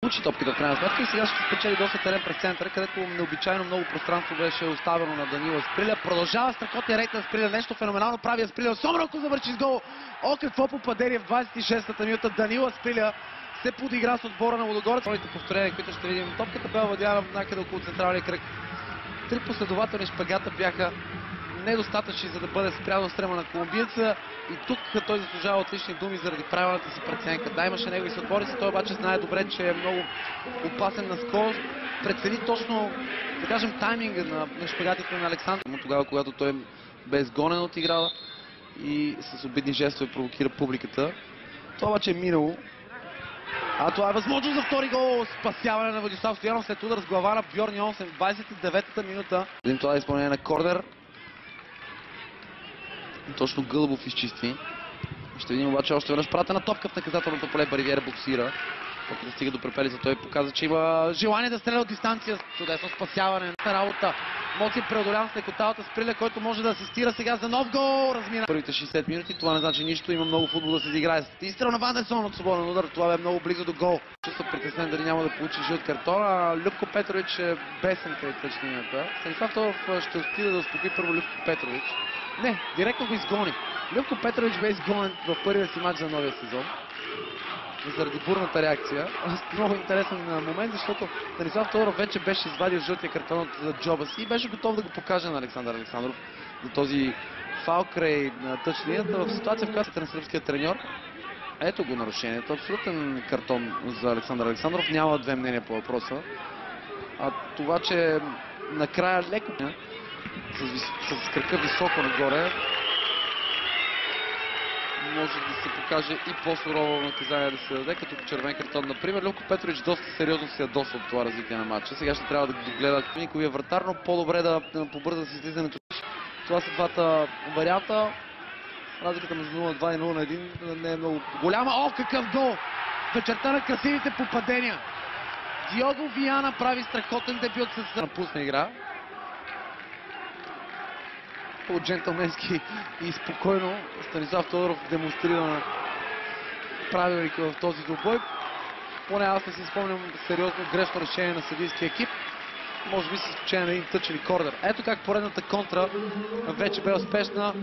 Получи топката в крайна сметка и сега ще спечели доста терен през центъра, където необичайно много пространство беше оставено на Данила Сприля. Продължава страхотния рейд на Сприля, нещо феноменално прави Сприля, особено ако завърши с гол. О, какво попадение в 26-та минута. Данила Сприля се подигра с отбора на Лудогорец. Новите повторения, които ще видим, топката бе овладяна някъде около централния кръг. 3 последователни шпагата бяха недостатъчни, за да бъде спряно стрема на колумбиеца, и тук той заслужава отлични думи заради правилната си преценка. Да, имаше негови съотборници, той обаче знае добре, че е много опасен на скорост. Прецени точно, да кажем, тайминга на шпагатите на Александър. Тогава, когато той бе изгонен от игра и с обидни жестове провокира публиката. Това обаче е минало. А това е възможно за втори гол. Спасяване на Владислав Стоянов след удар с глава на Бьорн Йонсен в 29-та минута. Видим това изпълнение на корнер. Точно Гълъбов изчисти. Ще видим обаче още веднъж пратена топка в наказателното поле. Баривиера боксира. Когато да стига до препелица, той показа, че има желание да стреля от дистанция. Чудесно спасяване на работа. Моци преодолян с лекоталата Сприля, който може да асистира сега за нов гол. Размина първите 60 минути. Това не значи нищо. Има много футбол да се изиграе. Изстрел на Вандерсон от свободен удар. Това бе много близо до гол. Чувства притеснен дали няма да получи жълт картон. Любко Петрович е бесен край тъчнинята. Станислав Тодоров ще отиде да успокои първо Любко Петрович. Не, директно го изгони. Любко Петрович бе изгонен в първия си матч за новия сезон. Заради бурната реакция. Много интересен момент, защото Станислав Тодоров вече беше извадил жълтия картон за джоба си и беше готов да го покаже на Александър Александров за този фаул край на тъчлинията в ситуация, в която е на сръбския треньор. Ето го нарушението. Абсолютен картон за Александър Александров. Няма две мнения по въпроса. А това, че накрая леко с кръка високо нагоре, може да се покаже и по-сурово наказание да се даде, като червен картон, например. Любко Петрович доста сериозно се ядоса от това развитие на матча. Сега ще трябва да догледа никой вратар, но по-добре да побърза с излизането. Това са двата варианта. Разликата между 0-2 и 0-1 не е много голяма. О, какъв гол! Вечерта на красивите попадения. Диого Виана прави страхотен дебют с напусна игра. По-джентълменски и спокойно Станислав Тодоров демонстрира на правилника в този двубой. Поне аз не си спомням сериозно грешно решение на съдийския екип. Може би с изключение на един тъч или корнер. Ето как поредната контра вече бе успешна.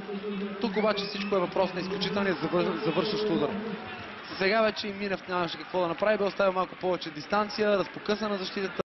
Тук обаче всичко е въпрос на изключителния завършващ удар. Сега вече и Минев нямаше какво да направи. Бе оставил малко повече дистанция, разпокъса на защитата.